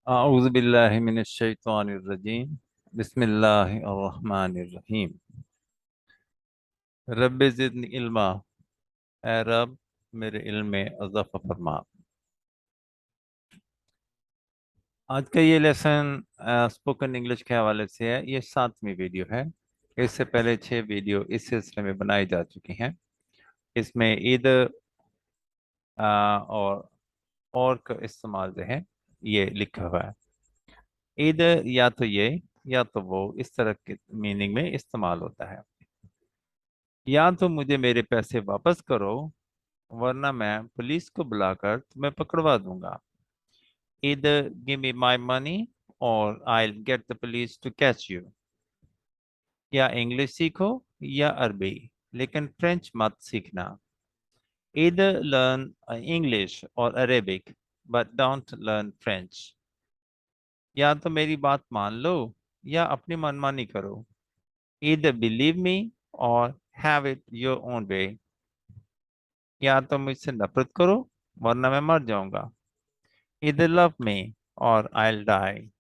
अऊज़ु बिल्लाहि मिनश शैतानिर रजीम। बिस्मिल्लाहिर रहमानिर रहीम। रब्बि ज़िदनी इल्मा। ए रब, मेरे इल्म में इज़ाफ़ा फरमा। आज का ये लेसन स्पोकन इंग्लिश के हवाले से है। ये 7वीं वीडियो है। इससे पहले 6 वीडियो इस सिलसिले में बनाई जा चुकी हैं। इसमें ईद और का इस्तेमाल जो है ये लिखा हुआ है। ईद या तो ये या तो वो इस तरह के मीनिंग में इस्तेमाल होता है। या तो मुझे मेरे पैसे वापस करो, वरना मैं पुलिस को बुलाकर तुम्हें पकड़वा दूंगा। Either give me my money or I'll get the police to catch you। या इंग्लिश सीखो या अरबी, लेकिन फ्रेंच मत सीखना। Either learn English or Arabic, but don't learn French। या तो मेरी बात मान लो या अपनी मनमानी करो। Either believe me or have it your own way। या तो मुझसे नफरत करो, वरना मैं मर जाऊंगा। Either love me or I'll die।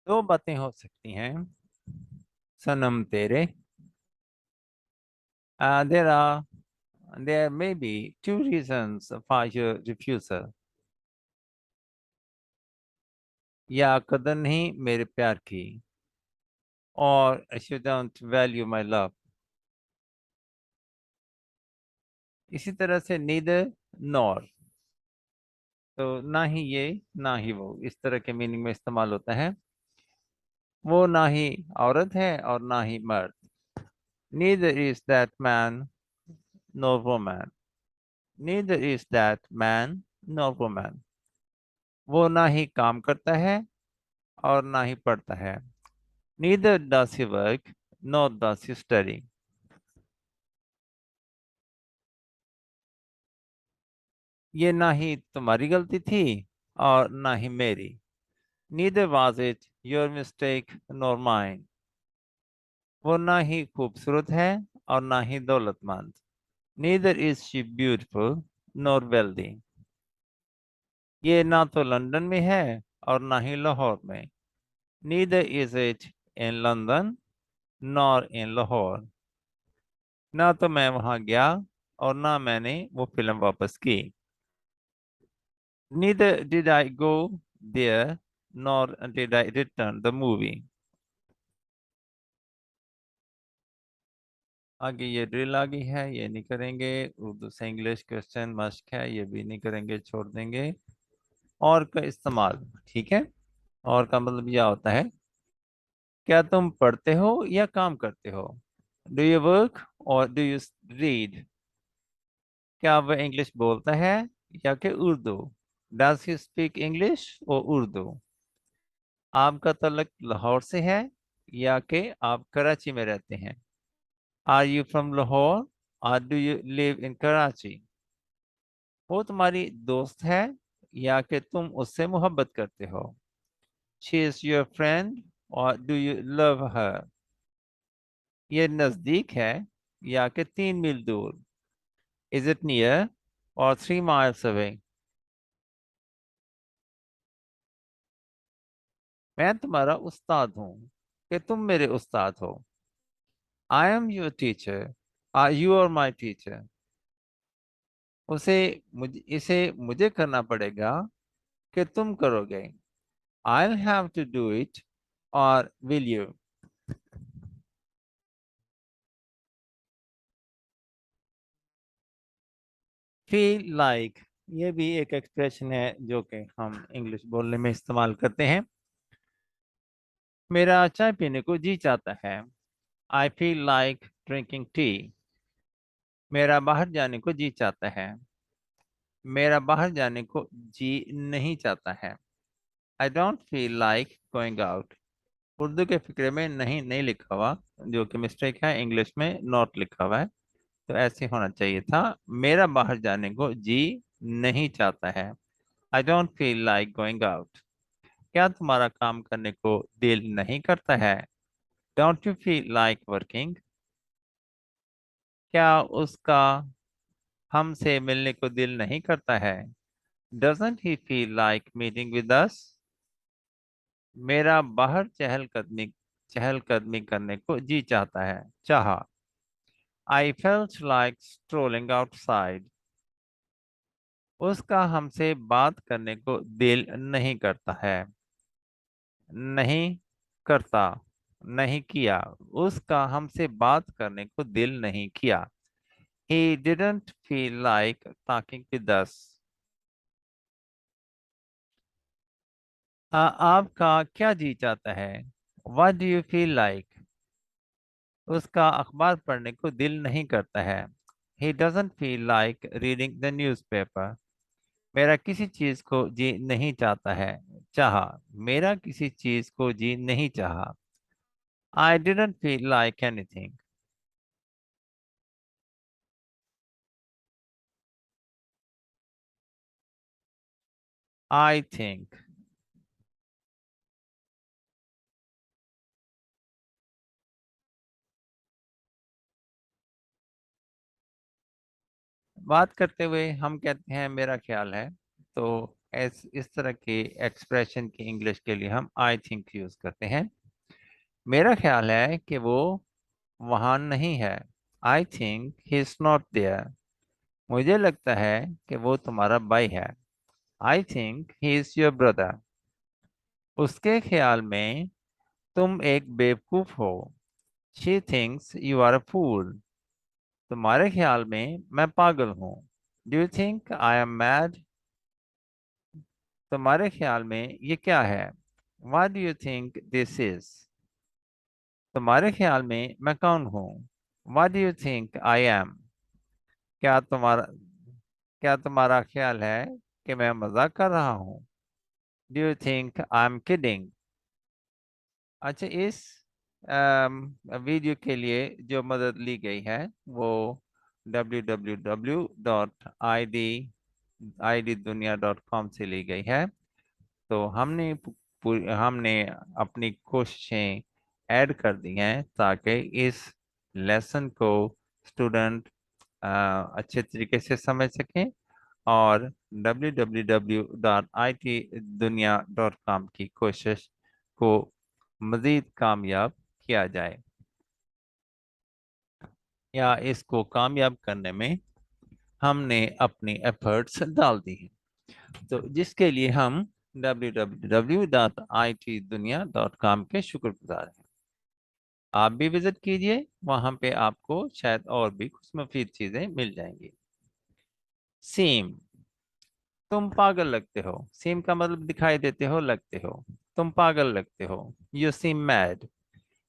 दो बातें हो सकती हैं सनम तेरे। There are there may be two reasons for your refusal। या कदर नहीं मेरे प्यार की, और you don't value my love। इसी तरह से neither nor, तो ना ही ये ना ही वो इस तरह के मीनिंग में इस्तेमाल होता है। वो ना ही औरत है और ना ही मर्द। Neither is that man nor woman। Neither is that man nor woman। वो ना ही काम करता है और ना ही पढ़ता है। Neither does he work nor does he study। ये ना ही तुम्हारी गलती थी और ना ही मेरी। Neither was it your mistake nor mine। वो ना ही खूबसूरत है और ना ही दौलतमंद। Neither is she beautiful nor wealthy। ये ना तो लंदन में है और ना ही लाहौर में। Neither is it in London nor in Lahore। ना तो मैं वहां गया और ना मैंने वो फिल्म वापस की। Neither did I go there nor did I return the movie। आगे ये ड्रिल आ गई है, ये नहीं करेंगे। उर्दू से इंग्लिश क्वेश्चन मश्क है, ये भी नहीं करेंगे, छोड़ देंगे। और का इस्तेमाल, ठीक है। और का मतलब यह होता है, क्या तुम पढ़ते हो या काम करते हो। डू यू वर्क और डू यू रीड। क्या वह इंग्लिश बोलता है या कि Urdu. Does he speak English और उर्दू। आपका तल्लुक लाहौर से है या कि आप कराची में रहते हैं। आर यू फ्रॉम लाहौर और do you live in Karachi. वो तुम्हारी दोस्त है या कि तुम उससे मोहब्बत करते हो। शी इज योर फ्रेंड और डू यू लव हर। ये नजदीक है या कि 3 मील दूर। इज इट नियर और 3 माइल्स अवे। मैं तुम्हारा उस्ताद हूँ कि तुम मेरे उस्ताद हो। I am your teacher or you are my teacher. उसे इसे मुझे करना पड़ेगा कि तुम करोगे। I'll have to do it or will you। feel like, ये भी एक एक्सप्रेशन है जो कि हम इंग्लिश बोलने में इस्तेमाल करते हैं। मेरा चाय पीने को जी चाहता है। I feel like drinking tea। मेरा बाहर जाने को जी चाहता है। मेरा बाहर जाने को जी नहीं चाहता है। I don't feel like going out। Urdu के फिक्रे में नहीं नहीं लिखा हुआ, जो कि मिस्टेक है, इंग्लिश में नॉट लिखा हुआ है। तो ऐसे होना चाहिए था, मेरा बाहर जाने को जी नहीं चाहता है। I don't feel like going out. क्या तुम्हारा काम करने को दिल नहीं करता है? Don't you feel like working? क्या उसका हमसे मिलने को दिल नहीं करता है? Doesn't he feel like meeting with us? मेरा बाहर चहलकदमी करने को जी चाहता है, चाहा। I felt like strolling outside. उसका हमसे बात करने को दिल नहीं करता है। नहीं करता, नहीं किया। उसका हमसे बात करने को दिल नहीं किया। He didn't feel like talking with us. आपका क्या जी चाहता है? What do you feel like? उसका अखबार पढ़ने को दिल नहीं करता है। He doesn't feel like reading the newspaper. मेरा किसी चीज को जी नहीं चाहता है, चाहा। मेरा किसी चीज को जी नहीं चाहा। I didn't feel like anything. I think। बात करते हुए हम कहते हैं मेरा ख्याल है, तो इस तरह के एक्सप्रेशन की इंग्लिश के लिए हम आई थिंक यूज करते हैं। मेरा ख्याल है कि वो वहां नहीं है। I think he is not there. मुझे लगता है कि वो तुम्हारा भाई है। I think he is your brother. उसके ख्याल में तुम एक बेवकूफ हो। She thinks you are a fool. तुम्हारे ख्याल में मैं पागल हूँ। Do you think I am mad? तुम्हारे ख्याल में ये क्या है? What do you think this is? तुम्हारे ख्याल में मैं कौन हूँ? What do you think I am? क्या तुम्हारा क्या तुम्हारा ख्याल है कि मैं मजाक कर रहा हूँ? Do you think I'm kidding? अच्छा, इस वीडियो के लिए जो मदद ली गई है वो www.iddunia.com से ली गई है। तो हमने अपनी कोशिशें ऐड कर दी हैं ताकि इस लेसन को स्टूडेंट अच्छे तरीके से समझ सकें और www.itdunia.com की कोशिश को मजीद कामयाब किया जाए, या इसको कामयाब करने में हमने अपनी एफर्ट्स डाल दी हैं। तो जिसके लिए हम www.itdunia.com के शुक्रगुजार हैं। आप भी विजिट कीजिए, वहां पे आपको शायद और भी कुछ मुफीद चीजें मिल जाएंगी। सीम। तुम पागल लगते हो। सीम का मतलब दिखाई देते हो, लगते हो। तुम पागल लगते हो। You seem mad.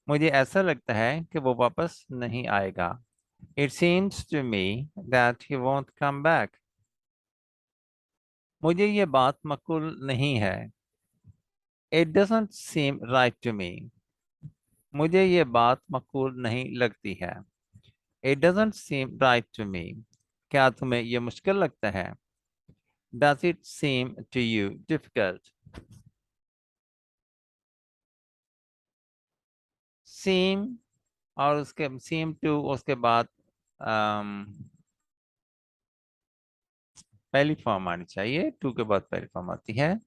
मुझे ऐसा लगता है कि वो वापस नहीं आएगा। It seems to me that he won't come back. मुझे ये बात मकबूल नहीं है। It doesn't seem right to me. मुझे ये बात मकबूल नहीं लगती है। It doesn't seem right to me. क्या तुम्हें ये मुश्किल लगता है? Does it seem to you difficult? Seem और उसके सीम टू, उसके बाद अम, पहली फॉर्म आनी चाहिए। टू के बाद पहली फॉर्म आती है।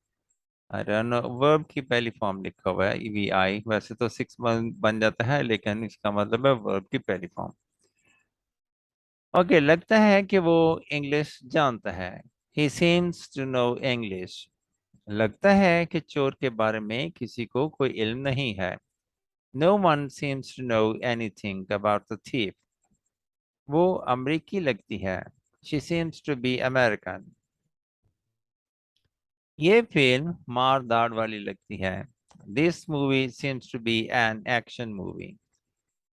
रन वर्ब की पहली फॉर्म लिखा हुआ है वी आई, वैसे तो सिक्स बन जाता है लेकिन इसका मतलब है वर्ब की पहली फॉर्म। ओके, लगता है कि वो इंग्लिश जानता है। He seems to know English. लगता है कि चोर के बारे में किसी को कोई इल्म नहीं है। No one seems to know anything about the thief। वो अमरीकी लगती है। She seems to be American. ये फिल्म मार दाड़ वाली लगती है। This movie seems to be an action movie.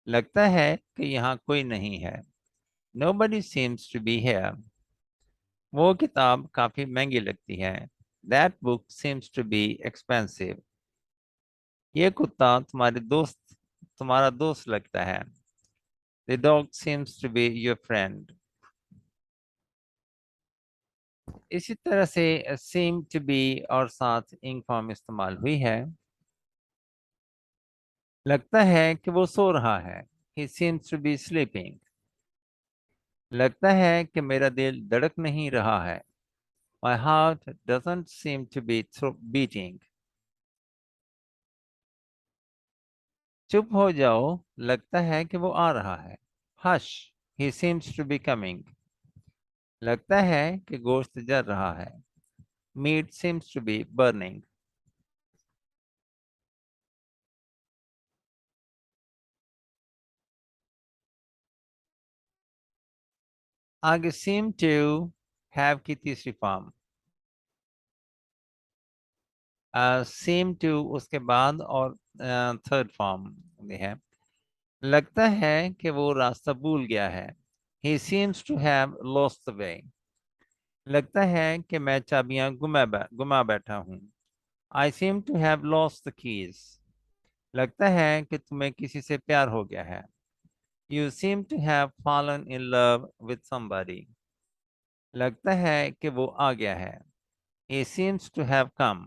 लगता है कि यहाँ कोई नहीं है। Nobody seems to be here। वो किताब काफी महंगी लगती है। That book seems to be expensive। ये कुत्ता तुम्हारा दोस्त लगता है। The dog seems to be your friend। इसी तरह से seem to be और साथ ing फॉर्म इस्तेमाल हुई है। लगता है कि वो सो रहा है। He seems to be sleeping. लगता है कि मेरा दिल धड़क नहीं रहा है। My heart doesn't seem to be beating. चुप हो जाओ, लगता है कि वो आ रहा है। Hush, he seems to be coming. लगता है कि गोश्त जल रहा है। Meat seems to be burning. आगे seem to have की तीसरी फॉर्म। seem to उसके बाद और थर्ड फॉर्म है। लगता है कि वो रास्ता भूल गया है। He seems to have lost the way. लगता है कि मैं चाबियां गुमा बैठा हूँ। I seem to have lost the keys. लगता है कि तुम्हें किसी से प्यार हो गया है। You seem to have fallen in love with somebody. लगता है कि वो आ गया है। He seems to have come.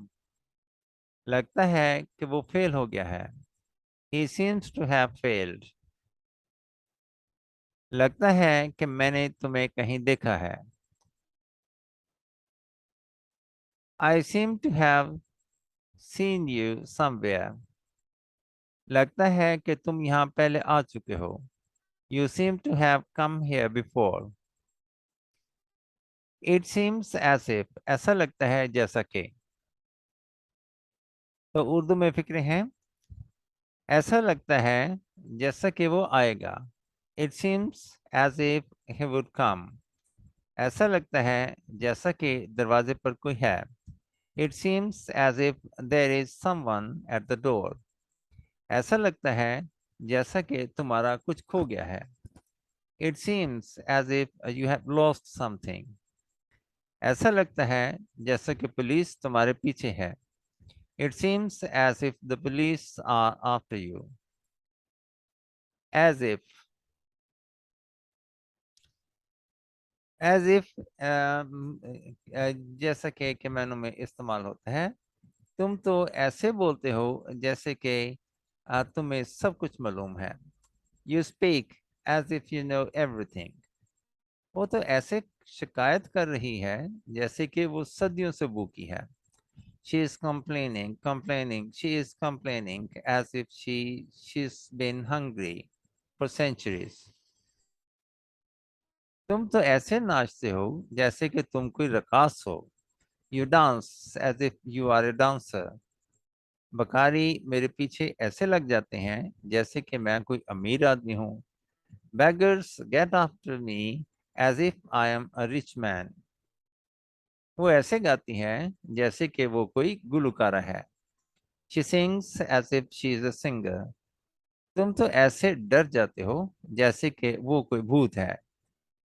लगता है कि वो फेल हो गया है। He seems to have failed. लगता है कि मैंने तुम्हें कहीं देखा है। I seem to have seen you somewhere. लगता है कि तुम यहाँ पहले आ चुके हो। You seem to have come here before. It seems as if ऐसा लगता है जैसा कि। तो उर्दू में फिक्रे हैं। ऐसा लगता है जैसा कि वो आएगा। It seems as if he would come. ऐसा लगता है जैसा कि दरवाजे पर कोई है। It seems as if there is someone at the door. ऐसा लगता है जैसा कि तुम्हारा कुछ खो गया है। It seems as if you have lost something. ऐसा लगता है जैसा कि पुलिस तुम्हारे पीछे है। It seems as if the police are after you. As if जैसा कि मैनों में इस्तेमाल होता है। तुम तो ऐसे बोलते हो जैसे कि तुम्हें सब कुछ मालूम है। You speak as if you know everything. वो तो ऐसे शिकायत कर रही है जैसे कि वो सदियों से भूखी है। She is complaining. She is complaining as if she's been hungry for centuries. तुम तो ऐसे नाचते हो जैसे कि तुम कोई रकास हो। You dance as if you are a dancer. बकारी मेरे पीछे ऐसे लग जाते हैं जैसे कि मैं कोई अमीर आदमी हूँ। Beggars get after me as if I am a rich man. वो ऐसे गाती हैं जैसे कि वो कोई गुलकारा है। She sings as if she is a singer. तुम तो ऐसे डर जाते हो जैसे कि वो कोई भूत है।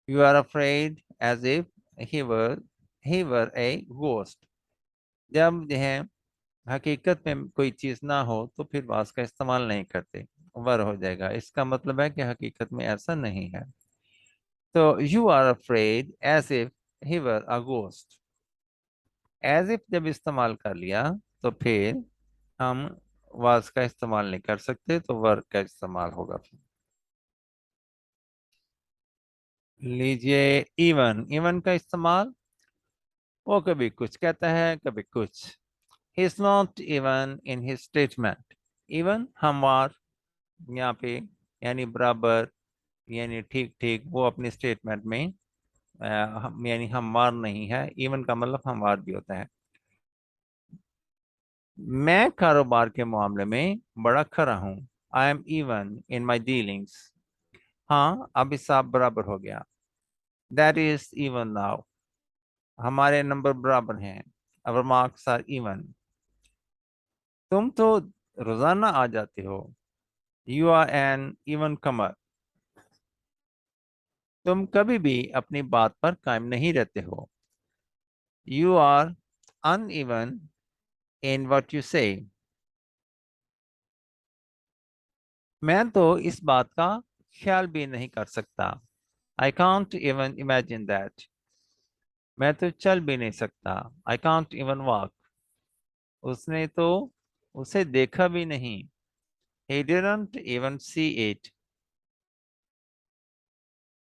You are afraid as if he were he were a ghost. जब यह हकीकत में कोई चीज ना हो तो फिर वास का इस्तेमाल नहीं करते। वर हो जाएगा। इसका मतलब है कि हकीकत में ऐसा नहीं है। तो you are afraid as if he were a ghost. As if जब इस्तेमाल कर लिया तो फिर हम वास का इस्तेमाल नहीं कर सकते, तो वर्ग का इस्तेमाल होगा फिर। लीजिए इवन। इवन का इस्तेमाल, वो कभी कुछ कहता है कभी कुछ। He is not even in his statement. Even हमवार यहाँ पे यानी बराबर, यानी ठीक ठीक, वो अपनी स्टेटमेंट में यानी हमवार नहीं है। इवन का मतलब हमवार भी होता है। मैं कारोबार के मामले में बड़ा खरा हूँ। I am even in my dealings. हाँ, अब हिसाब बराबर हो गया। That is even now. हमारे नंबर बराबर हैं। अवर मार्क्स आर इवन। तुम तो रोजाना आ जाते हो। यू आर एन इवन कमर। तुम कभी भी अपनी बात पर कायम नहीं रहते हो। You are uneven in what you say. मैं तो इस बात का ख्याल भी नहीं कर सकता। I can't even imagine that. मैं तो चल भी नहीं सकता। I can't even walk. उसने तो उसे देखा भी नहीं। He didn't even see it.